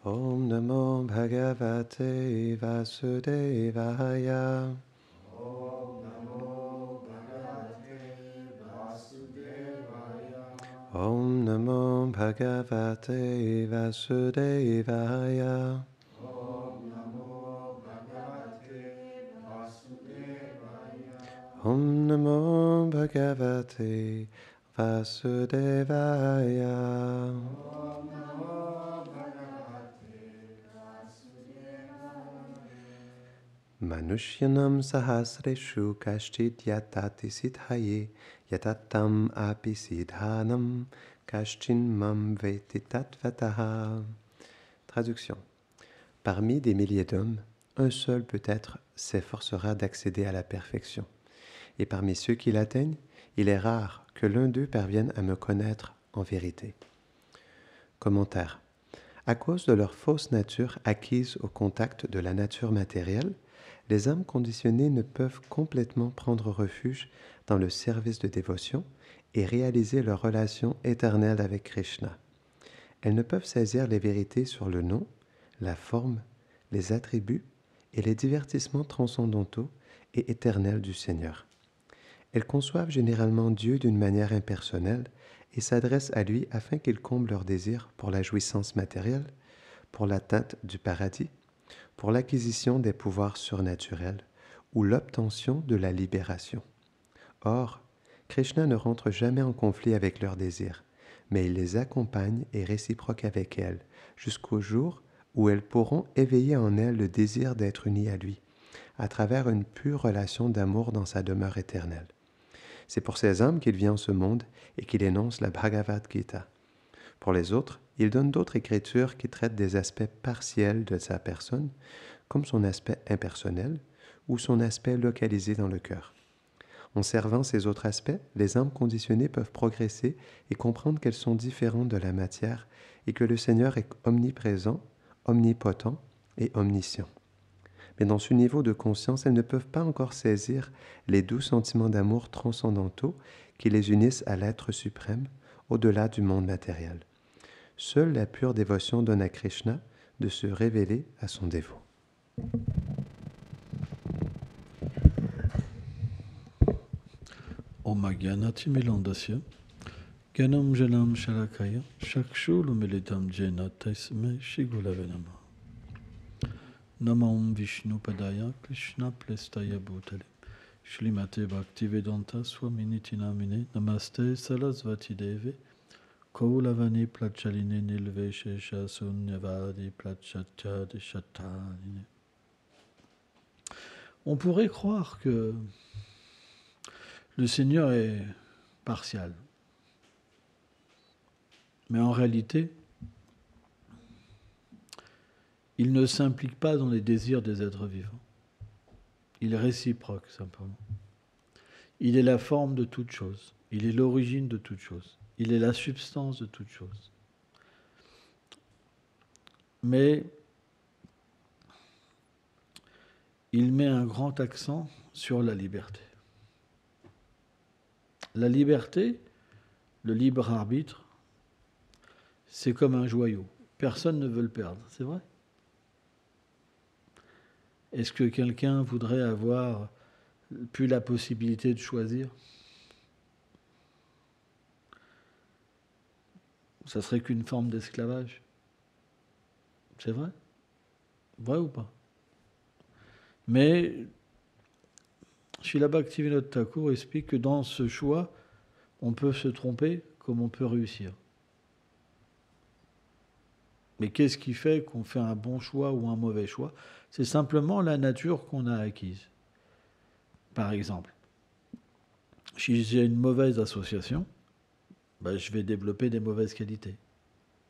Om Namo Bhagavate Vasudevaya. Om Namo Bhagavate Vasudevaya. Om Namo Bhagavate Vasudevaya. Om Namo Bhagavate Vasudevaya. Om Namo Bhagavate Vasudevaya. Om Namo Bhagavate Vasudevaya. Manushyanam sahasreshu kashchid yatati sidhaye yatatam api sidhanam kashchin mam veti tatvataha. Traduction. Parmi des milliers d'hommes, un seul peut-être s'efforcera d'accéder à la perfection. Et parmi ceux qui l'atteignent, il est rare que l'un d'eux parvienne à me connaître en vérité. Commentaire. À cause de leur fausse nature acquise au contact de la nature matérielle, les âmes conditionnées ne peuvent complètement prendre refuge dans le service de dévotion et réaliser leur relation éternelle avec Krishna. Elles ne peuvent saisir les vérités sur le nom, la forme, les attributs et les divertissements transcendantaux et éternels du Seigneur. Elles conçoivent généralement Dieu d'une manière impersonnelle et s'adressent à lui afin qu'il comble leurs désirs pour la jouissance matérielle, pour l'atteinte du paradis, pour l'acquisition des pouvoirs surnaturels ou l'obtention de la libération. Or, Krishna ne rentre jamais en conflit avec leurs désirs, mais il les accompagne et réciproque avec elles, jusqu'au jour où elles pourront éveiller en elles le désir d'être unies à lui, à travers une pure relation d'amour dans sa demeure éternelle. C'est pour ces âmes qu'il vient en ce monde et qu'il énonce la Bhagavad Gita. Pour les autres, il donne d'autres écritures qui traitent des aspects partiels de sa personne, comme son aspect impersonnel ou son aspect localisé dans le cœur. En servant ces autres aspects, les âmes conditionnées peuvent progresser et comprendre qu'elles sont différentes de la matière et que le Seigneur est omniprésent, omnipotent et omniscient. Mais dans ce niveau de conscience, elles ne peuvent pas encore saisir les doux sentiments d'amour transcendantaux qui les unissent à l'être suprême, au-delà du monde matériel. Seule la pure dévotion donne à Krishna de se révéler à son dévot. Om Agyanati Milandasya Ganam Janam Shalakaya Shakshulu Militam Jena Taisme Shigulave Nama Namam Vishnu Padaya Krishna Plestaya Bhutale Shlimate Bhaktivedanta Swaminiti Namine Namaste Sarasvati Deve Kaulavani Plachaline Nilve Shesha Sunyavadi Plachachadi Shatanine. On pourrait croire que le Seigneur est partial. Mais en réalité, il ne s'implique pas dans les désirs des êtres vivants. Il est réciproque, simplement. Il est la forme de toute chose. Il est l'origine de toute chose. Il est la substance de toute chose. Mais il met un grand accent sur la liberté. La liberté, le libre arbitre, c'est comme un joyau. Personne ne veut le perdre, c'est vrai? Est-ce que quelqu'un voudrait avoir plus la possibilité de choisir? Ça serait qu'une forme d'esclavage. C'est vrai? Vrai ou pas? Mais Srila Bhaktivinoda Thakur explique que dans ce choix, on peut se tromper comme on peut réussir. Mais qu'est-ce qui fait qu'on fait un bon choix ou un mauvais choix? C'est simplement la nature qu'on a acquise. Par exemple, si j'ai une mauvaise association, je vais développer des mauvaises qualités.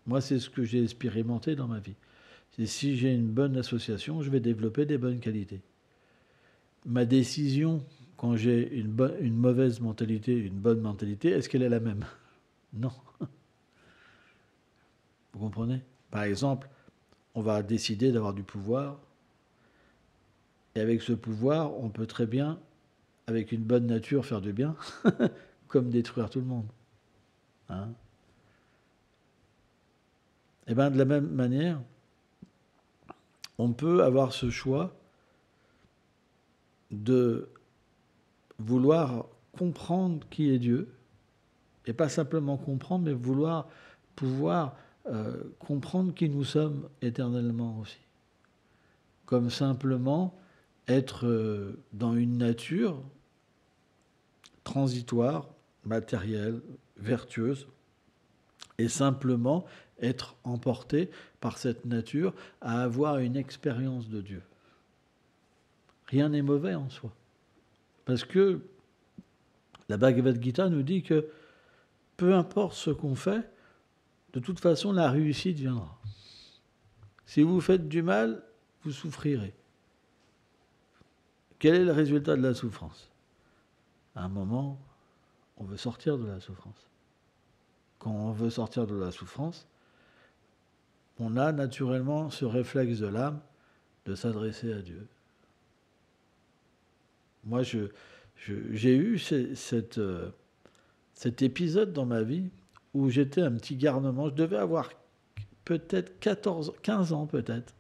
Moi, c'est ce que j'ai expérimenté dans ma vie. C'est si j'ai une bonne association, je vais développer des bonnes qualités. Ma décision, quand j'ai une mauvaise mentalité, une bonne mentalité, est-ce qu'elle est la même? Non. Vous comprenez? Par exemple, on va décider d'avoir du pouvoir, et avec ce pouvoir, on peut très bien, avec une bonne nature, faire du bien, comme détruire tout le monde. Hein? Et bien, de la même manière, on peut avoir ce choix de vouloir comprendre qui est Dieu, et pas simplement comprendre, mais vouloir pouvoir comprendre qui nous sommes éternellement aussi. Comme simplement être dans une nature transitoire, matérielle, vertueuse, et simplement être emporté par cette nature à avoir une expérience de Dieu. Rien n'est mauvais en soi. Parce que la Bhagavad Gita nous dit que peu importe ce qu'on fait, de toute façon, la réussite viendra. Si vous faites du mal, vous souffrirez. Quel est le résultat de la souffrance? À un moment, on veut sortir de la souffrance. Quand on veut sortir de la souffrance, on a naturellement ce réflexe de l'âme de s'adresser à Dieu. Moi, j'ai eu cet épisode dans ma vie où j'étais un petit garnement. Je devais avoir peut-être 15 ans peut-être.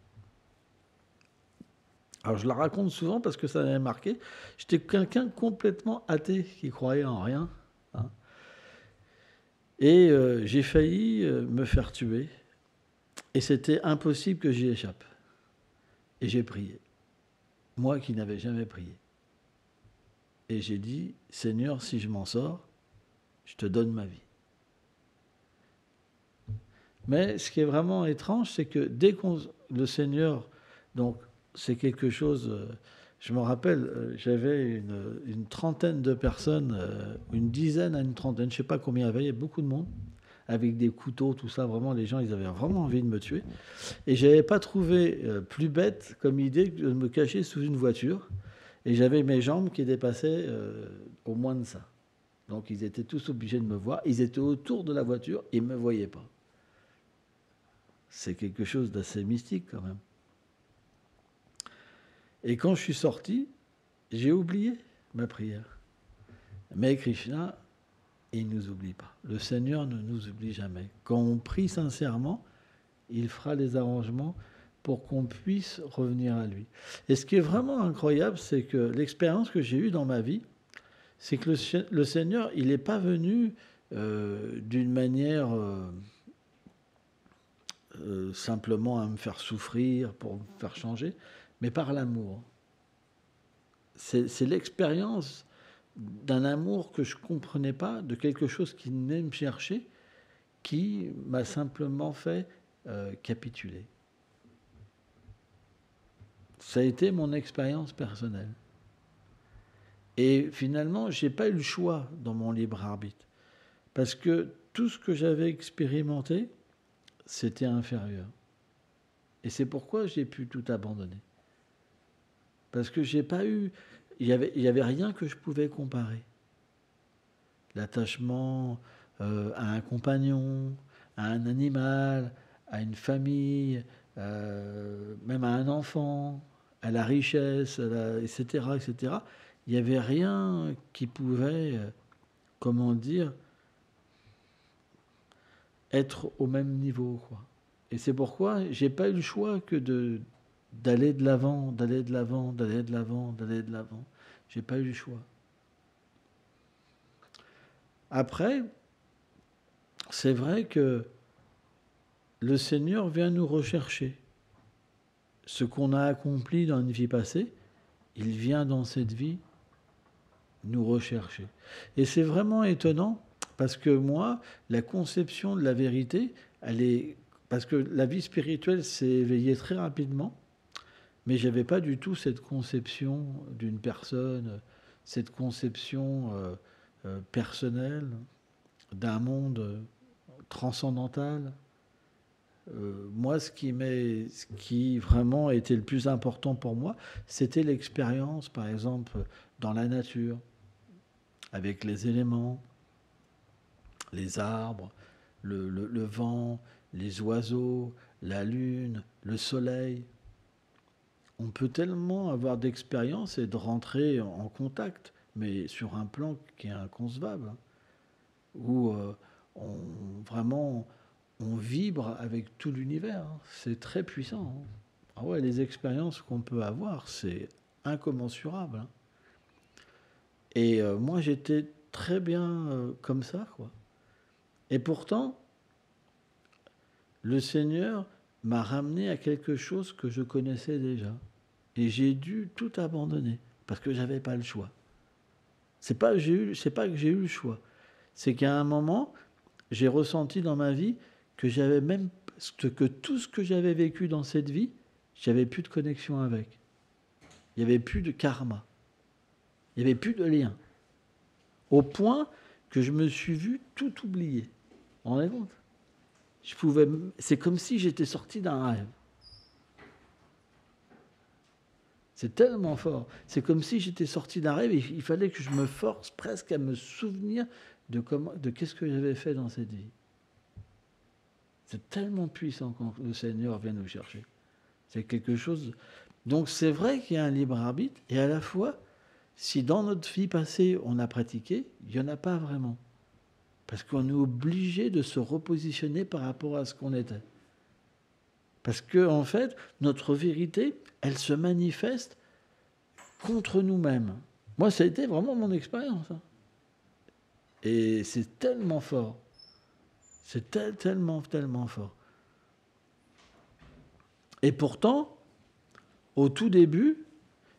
Alors je la raconte souvent parce que ça m'avait marqué. J'étais quelqu'un complètement athée qui croyait en rien. Hein. Et j'ai failli me faire tuer. Et c'était impossible que j'y échappe. Et j'ai prié. Moi qui n'avais jamais prié. Et j'ai dit, Seigneur, si je m'en sors, je te donne ma vie. Mais ce qui est vraiment étrange, c'est que dès qu'on... Le Seigneur, donc c'est quelque chose... je me rappelle, j'avais une trentaine de personnes, une dizaine à une trentaine, je ne sais pas combien il y avait beaucoup de monde, avec des couteaux, tout ça, vraiment, les gens, ils avaient vraiment envie de me tuer. Et je n'avais pas trouvé plus bête comme idée que de me cacher sous une voiture. Et j'avais mes jambes qui dépassaient au moins de ça. Donc ils étaient tous obligés de me voir. Ils étaient autour de la voiture, ils ne me voyaient pas. C'est quelque chose d'assez mystique quand même. Et quand je suis sorti, j'ai oublié ma prière. Mais Krishna, il ne nous oublie pas. Le Seigneur ne nous oublie jamais. Quand on prie sincèrement, il fera les arrangements pour qu'on puisse revenir à lui. Et ce qui est vraiment incroyable, c'est que l'expérience que j'ai eue dans ma vie, c'est que le Seigneur, il n'est pas venu d'une manière simplement à me faire souffrir, pour me faire changer, mais par l'amour. C'est l'expérience d'un amour que je ne comprenais pas, de quelque chose qui venait me chercher, qui m'a simplement fait capituler. Ça a été mon expérience personnelle. Et finalement, je n'ai pas eu le choix dans mon libre arbitre. Parce que tout ce que j'avais expérimenté, c'était inférieur. Et c'est pourquoi j'ai pu tout abandonner. Parce que j'ai pas eu... Il y avait rien que je pouvais comparer. L'attachement à un compagnon, à un animal, à une famille, même à un enfant, à la richesse, etc., etc. Il n'y avait rien qui pouvait, comment dire, être au même niveau, quoi. Et c'est pourquoi j'ai pas eu le choix que d'aller de l'avant, d'aller de l'avant, d'aller de l'avant, d'aller de l'avant. J'ai pas eu le choix. Après, c'est vrai que le Seigneur vient nous rechercher. Ce qu'on a accompli dans une vie passée, il vient dans cette vie nous rechercher. Et c'est vraiment étonnant parce que moi, la conception de la vérité, elle est... Parce que la vie spirituelle s'est éveillée très rapidement, mais je n'avais pas du tout cette conception d'une personne, cette conception personnelle d'un monde transcendantal. Moi, ce qui vraiment était le plus important pour moi, c'était l'expérience, par exemple, dans la nature, avec les éléments, les arbres, le vent, les oiseaux, la lune, le soleil. On peut tellement avoir d'expérience et de rentrer en contact, mais sur un plan qui est inconcevable, où vraiment on vibre avec tout l'univers. C'est très puissant. Ah ouais, les expériences qu'on peut avoir, c'est incommensurable. Hein. Et moi, j'étais très bien comme ça, quoi. Et pourtant, le Seigneur m'a ramené à quelque chose que je connaissais déjà. Et j'ai dû tout abandonner parce que j'avais pas le choix. C'est pas que j'ai eu le choix. C'est qu'à un moment, j'ai ressenti dans ma vie que j'avais même que tout ce que j'avais vécu dans cette vie, j'avais plus de connexion avec. Il n'y avait plus de karma. Il n'y avait plus de lien. Au point que je me suis vu tout oublier. Vous vous rendez compte ? C'est comme si j'étais sorti d'un rêve. C'est tellement fort. C'est comme si j'étais sorti d'un rêve et il fallait que je me force presque à me souvenir de qu'est-ce que j'avais fait dans cette vie. C'est tellement puissant quand le Seigneur vient nous chercher. C'est quelque chose. Donc c'est vrai qu'il y a un libre arbitre et à la fois, si dans notre vie passée on a pratiqué, il n'y en a pas vraiment. Parce qu'on est obligé de se repositionner par rapport à ce qu'on était. Parce que, en fait, notre vérité, elle se manifeste contre nous-mêmes. Moi, ça a été vraiment mon expérience. Hein. Et c'est tellement fort. C'est tellement, tellement fort. Et pourtant, au tout début,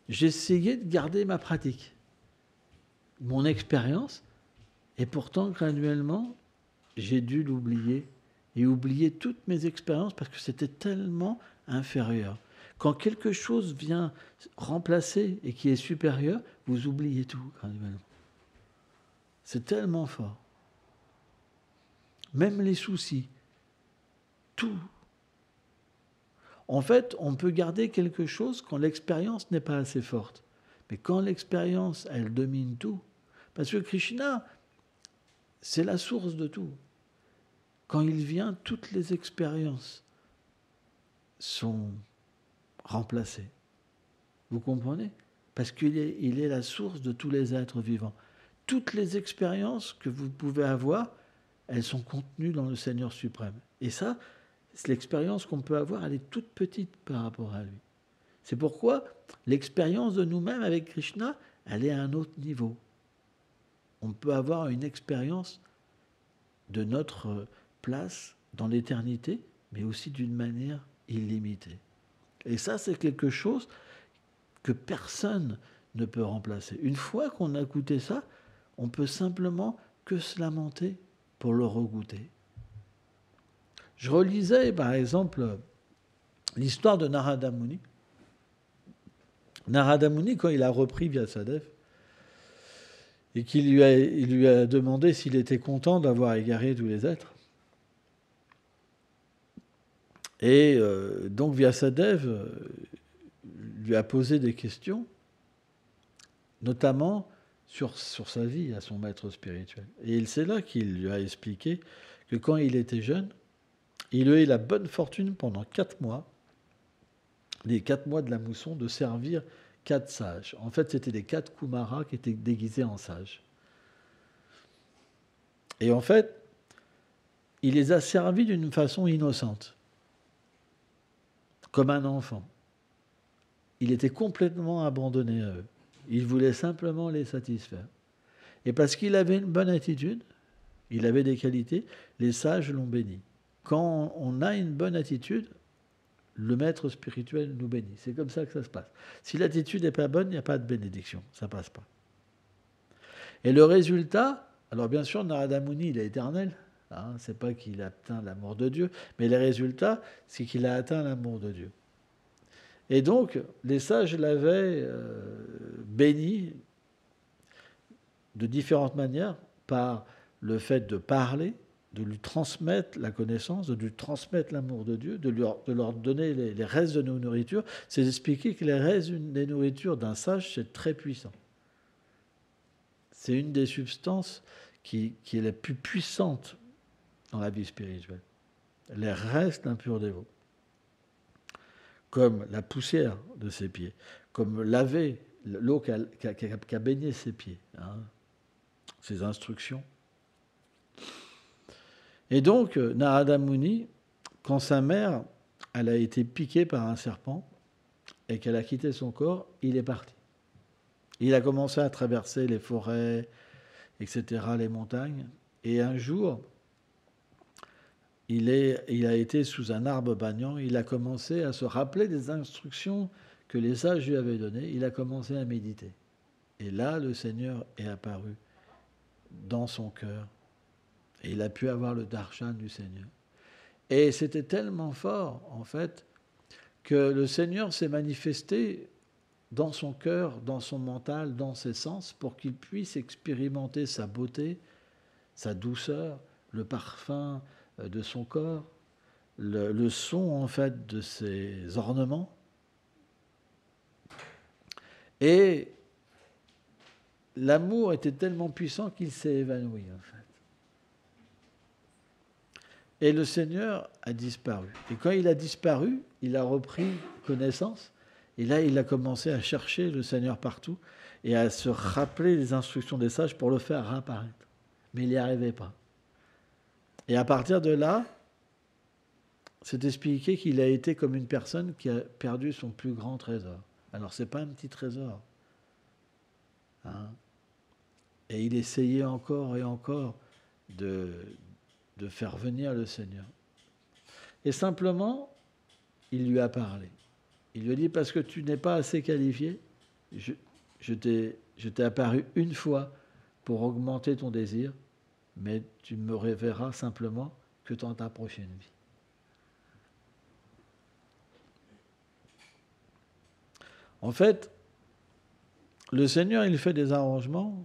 j'essayais de garder ma pratique, mon expérience, et pourtant, graduellement, j'ai dû l'oublier et oublier toutes mes expériences parce que c'était tellement inférieur. Quand quelque chose vient remplacer et qui est supérieur, vous oubliez tout graduellement. C'est tellement fort. Même les soucis, tout. En fait, on peut garder quelque chose quand l'expérience n'est pas assez forte. Mais quand l'expérience, elle domine tout, parce que Krishna, c'est la source de tout. Quand il vient, toutes les expériences sont remplacées. Vous comprenez ? Parce qu'il est la source de tous les êtres vivants. Toutes les expériences que vous pouvez avoir, elles sont contenues dans le Seigneur suprême. Et ça, c'est l'expérience qu'on peut avoir, elle est toute petite par rapport à lui. C'est pourquoi l'expérience de nous-mêmes avec Krishna, elle est à un autre niveau. On peut avoir une expérience de notre place dans l'éternité, mais aussi d'une manière illimitée. Et ça, c'est quelque chose que personne ne peut remplacer. Une fois qu'on a goûté ça, on peut simplement que se lamenter pour le regoûter. Je relisais, par exemple, l'histoire de Narada Muni. Narada Muni, quand il a repris Vyasadeva, et qu'il lui a demandé s'il était content d'avoir égaré tous les êtres. Et donc Vyasadeva lui a posé des questions, notamment sur sa vie à son maître spirituel. Et c'est là qu'il lui a expliqué que quand il était jeune, il a eu la bonne fortune pendant 4 mois, les 4 mois de la mousson, de servir 4 sages. En fait, c'était les 4 Kumaras qui étaient déguisés en sages. Et en fait, il les a servis d'une façon innocente, comme un enfant. Il était complètement abandonné à eux. Il voulait simplement les satisfaire. Et parce qu'il avait une bonne attitude, il avait des qualités, les sages l'ont béni. Quand on a une bonne attitude, le maître spirituel nous bénit. C'est comme ça que ça se passe. Si l'attitude n'est pas bonne, il n'y a pas de bénédiction. Ça ne passe pas. Et le résultat, alors bien sûr, Narada Muni, il est éternel. Hein, c'est pas qu'il a atteint l'amour de Dieu, mais le résultat, c'est qu'il a atteint l'amour de Dieu. Et donc, les sages l'avaient béni de différentes manières, par le fait de parler, de lui transmettre la connaissance, de lui transmettre l'amour de Dieu, de leur donner les restes de nos nourritures. C'est d'expliquer que les restes des nourritures d'un sage, c'est très puissant. C'est une des substances qui est la plus puissante dans la vie spirituelle. Les restes d'un pur dévot. Comme la poussière de ses pieds, comme laver l'eau qui a baigné ses pieds, hein, ses instructions. Et donc, Narada Muni, quand sa mère elle a été piquée par un serpent et qu'elle a quitté son corps, il est parti. Il a commencé à traverser les forêts, etc., les montagnes. Et un jour, il a été sous un arbre banyan, il a commencé à se rappeler des instructions que les sages lui avaient données. Il a commencé à méditer. Et là, le Seigneur est apparu dans son cœur. Et il a pu avoir le darshan du Seigneur. Et c'était tellement fort, en fait, que le Seigneur s'est manifesté dans son cœur, dans son mental, dans ses sens, pour qu'il puisse expérimenter sa beauté, sa douceur, le parfum de son corps, le son, en fait, de ses ornements. Et l'amour était tellement puissant qu'il s'est évanoui, en fait. Et le Seigneur a disparu. Et quand il a disparu, il a repris connaissance. Et là, il a commencé à chercher le Seigneur partout et à se rappeler les instructions des sages pour le faire réapparaître. Mais il n'y arrivait pas. Et à partir de là, c'est expliqué qu'il a été comme une personne qui a perdu son plus grand trésor. Alors, ce n'est pas un petit trésor. Hein. Et il essayait encore et encore de faire venir le Seigneur. Et simplement, il lui a parlé. Il lui a dit, parce que tu n'es pas assez qualifié, je t'ai apparu une fois pour augmenter ton désir, mais tu me reverras simplement que dans ta prochaine vie. En fait, le Seigneur, il fait des arrangements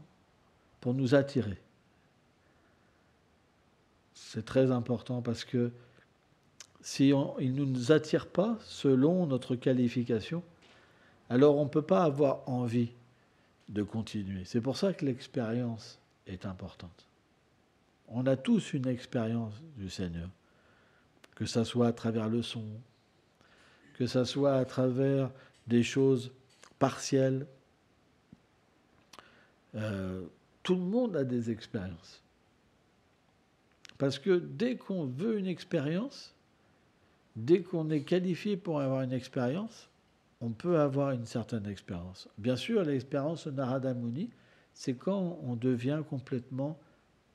pour nous attirer. C'est très important parce que si il ne nous attire pas selon notre qualification, alors on ne peut pas avoir envie de continuer. C'est pour ça que l'expérience est importante. On a tous une expérience du Seigneur, que ça soit à travers le son, que ça soit à travers des choses partielles. Tout le monde a des expériences. Parce que dès qu'on veut une expérience, dès qu'on est qualifié pour avoir une expérience, on peut avoir une certaine expérience. Bien sûr, l'expérience Narada Muni, c'est quand on devient complètement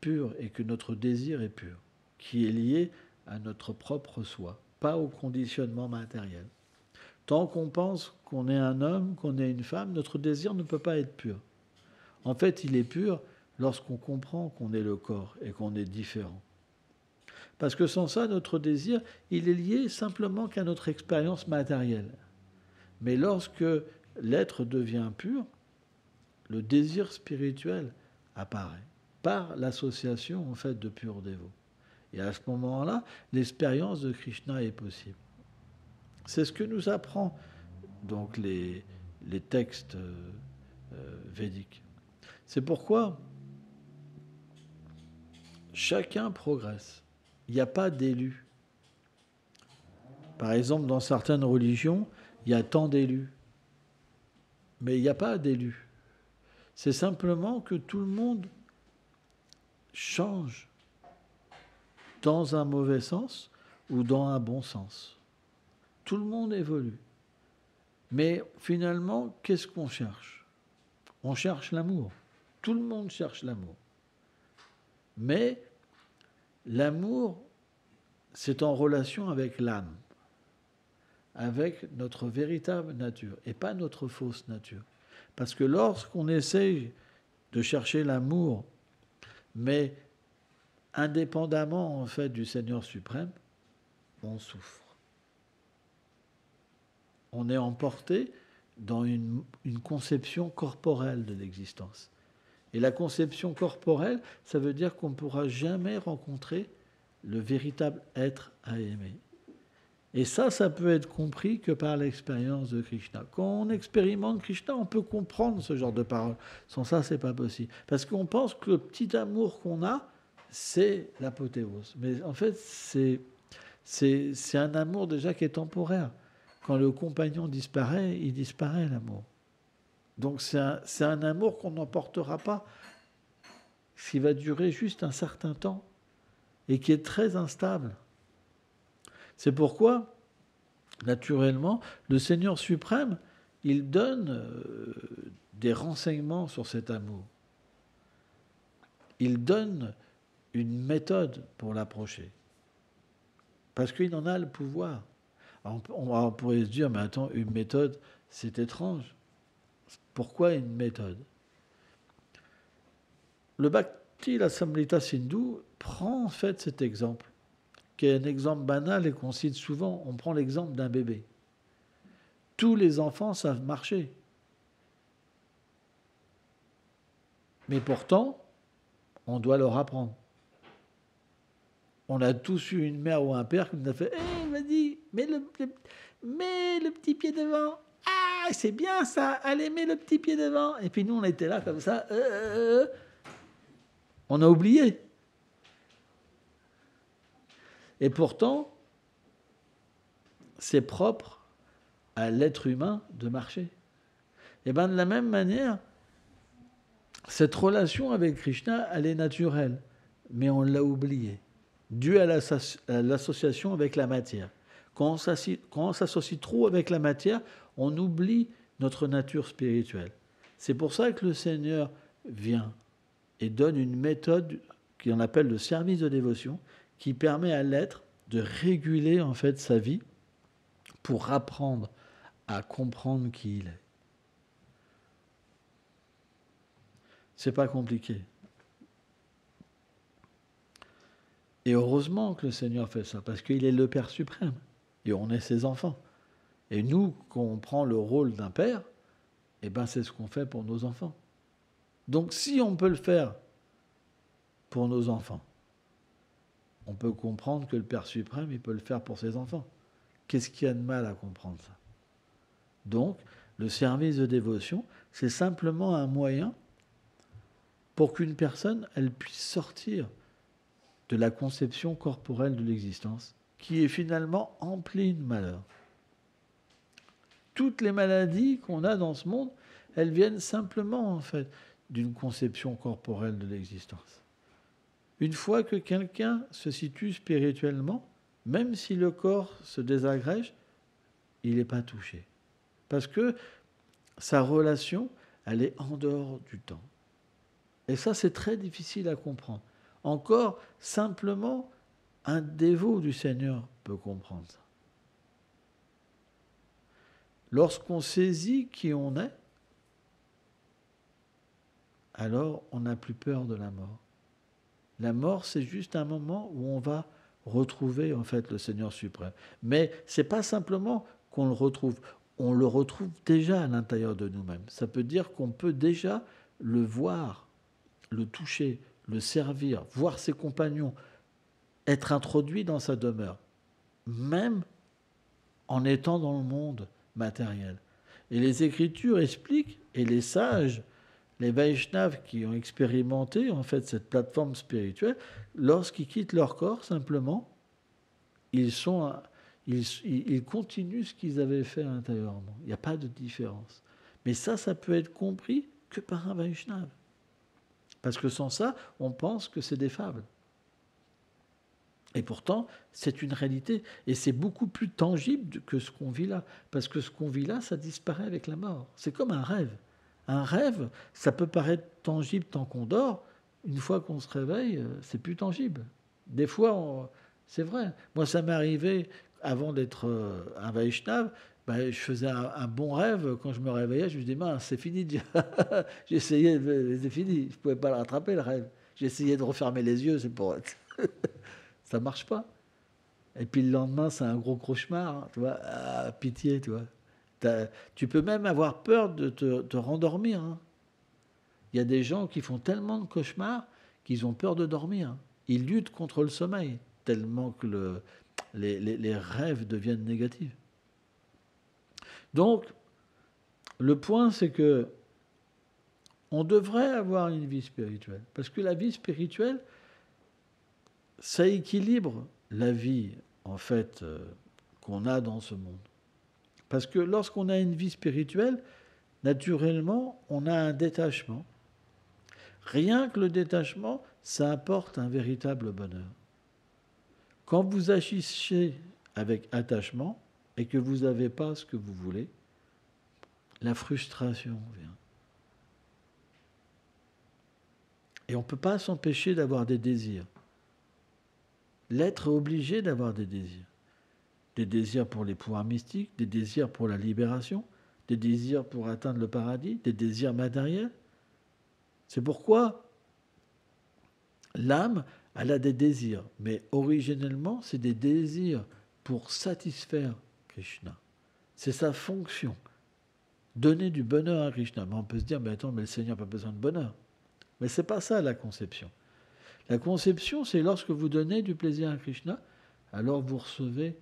pur et que notre désir est pur, qui est lié à notre propre soi, pas au conditionnement matériel. Tant qu'on pense qu'on est un homme, qu'on est une femme, notre désir ne peut pas être pur. En fait, il est pur lorsqu'on comprend qu'on est le corps et qu'on est différent. Parce que sans ça, notre désir, il est lié simplement qu'à notre expérience matérielle. Mais lorsque l'être devient pur, le désir spirituel apparaît par l'association en fait de purs dévots. Et à ce moment-là, l'expérience de Krishna est possible. C'est ce que nous apprend donc les textes védiques. C'est pourquoi chacun progresse. Il n'y a pas d'élu. Par exemple, dans certaines religions, il y a tant d'élus. Mais il n'y a pas d'élus. C'est simplement que tout le monde change dans un mauvais sens ou dans un bon sens. Tout le monde évolue. Mais finalement, qu'est-ce qu'on cherche ? On cherche l'amour. Tout le monde cherche l'amour. Mais l'amour, c'est en relation avec l'âme, avec notre véritable nature, et pas notre fausse nature. Parce que lorsqu'on essaye de chercher l'amour, mais indépendamment en fait du Seigneur suprême, on souffre. On est emporté dans une conception corporelle de l'existence. Et la conception corporelle, ça veut dire qu'on ne pourra jamais rencontrer le véritable être à aimer. Et ça peut être compris que par l'expérience de Krishna. Quand on expérimente Krishna, on peut comprendre ce genre de paroles. Sans ça, c'est pas possible. Parce qu'on pense que le petit amour qu'on a, c'est l'apothéose. Mais en fait, c'est un amour déjà qui est temporaire. Quand le compagnon disparaît, il disparaît l'amour. Donc c'est un amour qu'on n'emportera pas, qui va durer juste un certain temps et qui est très instable. C'est pourquoi naturellement, le Seigneur suprême, il donne des renseignements sur cet amour. Il donne une méthode pour l'approcher. Parce qu'il en a le pouvoir. Alors, on pourrait se dire, mais attends, une méthode, c'est étrange. Pourquoi une méthode? Le Bhakti Rasamrita Sindhu prend en fait cet exemple, qui est un exemple banal et qu'on cite souvent. On prend l'exemple d'un bébé. Tous les enfants savent marcher. Mais pourtant, on doit leur apprendre. On a tous eu une mère ou un père qui nous a fait « vas-y, mets le petit pied devant. Ah, c'est bien ça. Allez, mets le petit pied devant. » Et puis nous, on était là comme ça. On a oublié. Et pourtant, c'est propre à l'être humain de marcher. Et bien de la même manière, cette relation avec Krishna, elle est naturelle, mais on l'a oubliée, due à l'association avec la matière. Quand on s'associe trop avec la matière, on oublie notre nature spirituelle. C'est pour ça que le Seigneur vient et donne une méthode qu'on appelle le service de dévotion, qui permet à l'être de réguler en fait sa vie pour apprendre à comprendre qui il est. C'est pas compliqué. Et heureusement que le Seigneur fait ça, parce qu'il est le Père suprême, et on est ses enfants. Et nous, quand on prend le rôle d'un père, eh ben c'est ce qu'on fait pour nos enfants. Donc si on peut le faire pour nos enfants, on peut comprendre que le Père suprême, il peut le faire pour ses enfants. Qu'est-ce qu'il y a de mal à comprendre ça? Donc, le service de dévotion, c'est simplement un moyen pour qu'une personne, elle puisse sortir de la conception corporelle de l'existence, qui est finalement emplie de malheur. Toutes les maladies qu'on a dans ce monde, elles viennent simplement, en fait, d'une conception corporelle de l'existence. Une fois que quelqu'un se situe spirituellement, même si le corps se désagrège, il n'est pas touché. Parce que sa relation, elle est en dehors du temps. Et ça, c'est très difficile à comprendre. Encore, simplement, un dévot du Seigneur peut comprendre ça. Lorsqu'on saisit qui on est, alors on n'a plus peur de la mort. La mort, c'est juste un moment où on va retrouver en fait le Seigneur suprême. Mais c'est pas simplement qu'on le retrouve, on le retrouve déjà à l'intérieur de nous-mêmes. Ça peut dire qu'on peut déjà le voir, le toucher, le servir, voir ses compagnons, être introduit dans sa demeure, même en étant dans le monde matériel. Et les Écritures expliquent, et les sages, les Vaishnavas qui ont expérimenté en fait cette plateforme spirituelle, lorsqu'ils quittent leur corps, simplement, ils continuent ce qu'ils avaient fait intérieurement. Il n'y a pas de différence. Mais ça peut être compris que par un Vaishnava. Parce que sans ça, on pense que c'est des fables. Et pourtant, c'est une réalité. Et c'est beaucoup plus tangible que ce qu'on vit là. Parce que ce qu'on vit là, ça disparaît avec la mort. C'est comme un rêve. Un rêve, ça peut paraître tangible tant qu'on dort. Une fois qu'on se réveille, c'est plus tangible. Des fois, c'est vrai. Moi, ça m'est arrivé, avant d'être un Vaishnava, je faisais un bon rêve. Quand je me réveillais, je me disais, mince, c'est fini. J'essayais, c'est fini. Je ne pouvais pas le rattraper, le rêve. J'essayais de refermer les yeux, c'est pour... Ça ne marche pas. Et puis le lendemain, c'est un gros cauchemar. Hein, tu vois, pitié, tu vois. Tu peux même avoir peur de te rendormir. Hein. Il y a des gens qui font tellement de cauchemars qu'ils ont peur de dormir. Hein. Ils luttent contre le sommeil, tellement que les rêves deviennent négatifs. Donc, le point, c'est que on devrait avoir une vie spirituelle. Parce que la vie spirituelle, ça équilibre la vie, en fait, qu'on a dans ce monde. Parce que lorsqu'on a une vie spirituelle, naturellement, on a un détachement. Rien que le détachement, ça apporte un véritable bonheur. Quand vous agissez avec attachement, et que vous n'avez pas ce que vous voulez, la frustration vient. Et on ne peut pas s'empêcher d'avoir des désirs. L'être est obligé d'avoir des désirs. Des désirs pour les pouvoirs mystiques, des désirs pour la libération, des désirs pour atteindre le paradis, des désirs matériels. C'est pourquoi l'âme, elle a des désirs, mais originellement, c'est des désirs pour satisfaire Krishna. C'est sa fonction, donner du bonheur à Krishna. Mais on peut se dire, mais attends, mais le Seigneur n'a pas besoin de bonheur. Mais ce n'est pas ça la conception. La conception, c'est lorsque vous donnez du plaisir à Krishna, alors vous recevez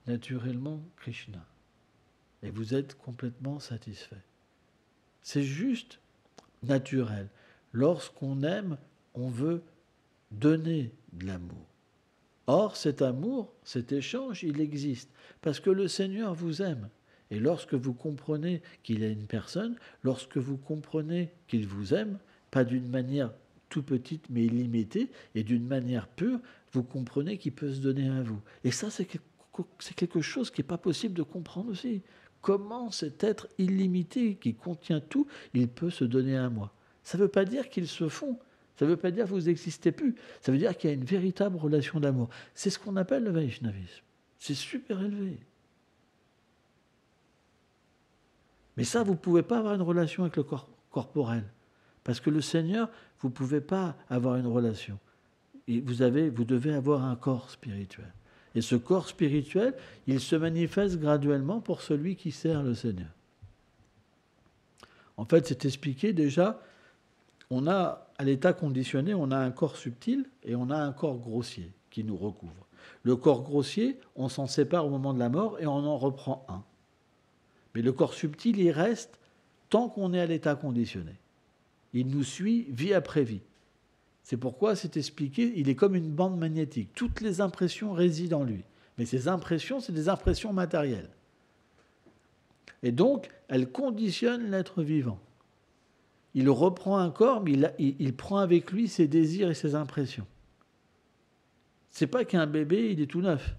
naturellement Krishna. Et vous êtes complètement satisfait. C'est juste naturel. Lorsqu'on aime, on veut donner de l'amour. Or, cet amour, cet échange, il existe. Parce que le Seigneur vous aime. Et lorsque vous comprenez qu'il est une personne, lorsque vous comprenez qu'il vous aime, pas d'une manière tout petite mais illimitée, et d'une manière pure, vous comprenez qu'il peut se donner à vous. Et ça, c'est quelque chose qui n'est pas possible de comprendre aussi. Comment cet être illimité qui contient tout, il peut se donner à moi? Ça ne veut pas dire qu'ils se font. Ça ne veut pas dire que vous n'existez plus. Ça veut dire qu'il y a une véritable relation d'amour. C'est ce qu'on appelle le Vaishnavisme. C'est super élevé. Mais ça, vous ne pouvez pas avoir une relation avec le corps corporel. Parce que le Seigneur, vous ne pouvez pas avoir une relation. Et vous devez avoir un corps spirituel. Et ce corps spirituel, il se manifeste graduellement pour celui qui sert le Seigneur. En fait, c'est expliqué déjà, on a, à l'état conditionné, on a un corps subtil et on a un corps grossier qui nous recouvre. Le corps grossier, on s'en sépare au moment de la mort et on en reprend un. Mais le corps subtil, il reste tant qu'on est à l'état conditionné. Il nous suit vie après vie. C'est pourquoi c'est expliqué, il est comme une bande magnétique. Toutes les impressions résident en lui. Mais ces impressions, c'est des impressions matérielles. Et donc, elles conditionnent l'être vivant. Il reprend un corps, mais il prend avec lui ses désirs et ses impressions. C'est pas qu'un bébé, il est tout neuf.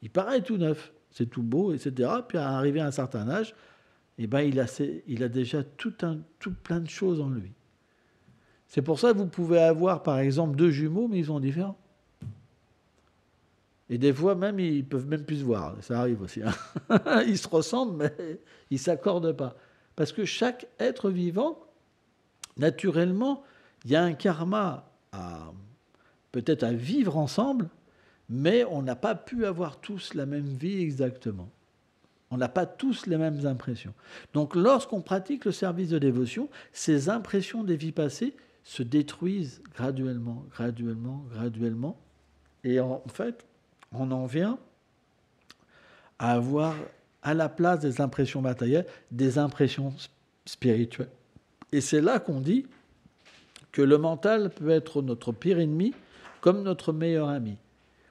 Il paraît tout neuf, c'est tout beau, etc. Puis à arriver à un certain âge, eh ben, il a déjà tout plein de choses en lui. C'est pour ça que vous pouvez avoir, par exemple, 2 jumeaux, mais ils sont différents. Et des fois, même, ils ne peuvent même plus se voir. Ça arrive aussi. Hein. Ils se ressemblent, mais ils ne s'accordent pas. Parce que chaque être vivant, naturellement, il y a un karma peut-être à vivre ensemble, mais on n'a pas pu avoir tous la même vie exactement. On n'a pas tous les mêmes impressions. Donc, lorsqu'on pratique le service de dévotion, ces impressions des vies passées se détruisent graduellement. Et en fait, on en vient à avoir, à la place des impressions matérielles, des impressions spirituelles. Et c'est là qu'on dit que le mental peut être notre pire ennemi comme notre meilleur ami.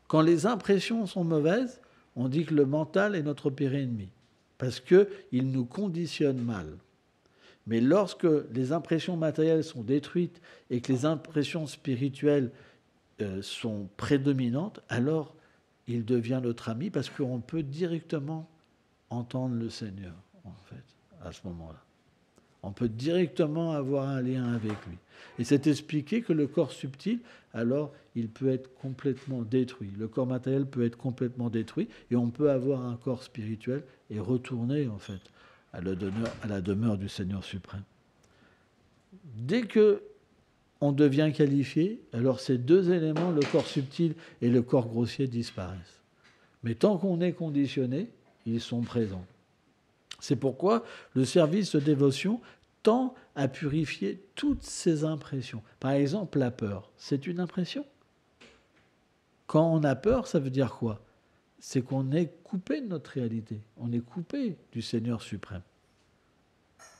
Quand les impressions sont mauvaises, on dit que le mental est notre pire ennemi, parce qu'il nous conditionne mal. Mais lorsque les impressions matérielles sont détruites et que les impressions spirituelles sont prédominantes, alors il devient notre ami, parce qu'on peut directement entendre le Seigneur, en fait, à ce moment-là. On peut directement avoir un lien avec lui. Et c'est expliqué que le corps subtil, alors, il peut être complètement détruit. Le corps matériel peut être complètement détruit et on peut avoir un corps spirituel et retourner, en fait, à la demeure du Seigneur suprême. Dès que on devient qualifié, alors ces 2 éléments, le corps subtil et le corps grossier, disparaissent. Mais tant qu'on est conditionné, ils sont présents. C'est pourquoi le service de dévotion tend à purifier toutes ces impressions. Par exemple, la peur, c'est une impression. Quand on a peur, ça veut dire quoi? C'est qu'on est coupé de notre réalité. On est coupé du Seigneur suprême.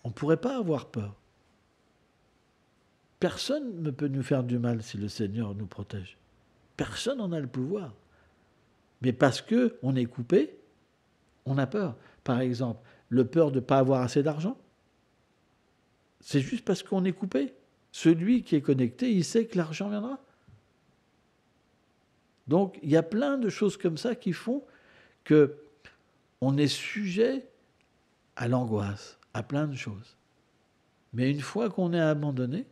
On ne pourrait pas avoir peur. Personne ne peut nous faire du mal si le Seigneur nous protège. Personne n'en a le pouvoir. Mais parce qu'on est coupé, on a peur. Par exemple, le peur de ne pas avoir assez d'argent, c'est juste parce qu'on est coupé. Celui qui est connecté, il sait que l'argent viendra. Donc, il y a plein de choses comme ça qui font que on est sujet à l'angoisse, à plein de choses. Mais une fois qu'on est abandonné,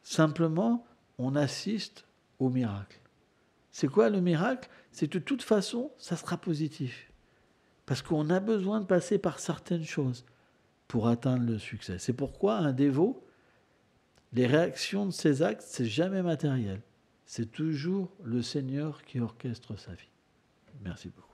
simplement, on assiste au miracle. C'est quoi le miracle? C'est que de toute façon, ça sera positif. Parce qu'on a besoin de passer par certaines choses pour atteindre le succès. C'est pourquoi un dévot, les réactions de ses actes, c'est jamais matériel. C'est toujours le Seigneur qui orchestre sa vie. Merci beaucoup.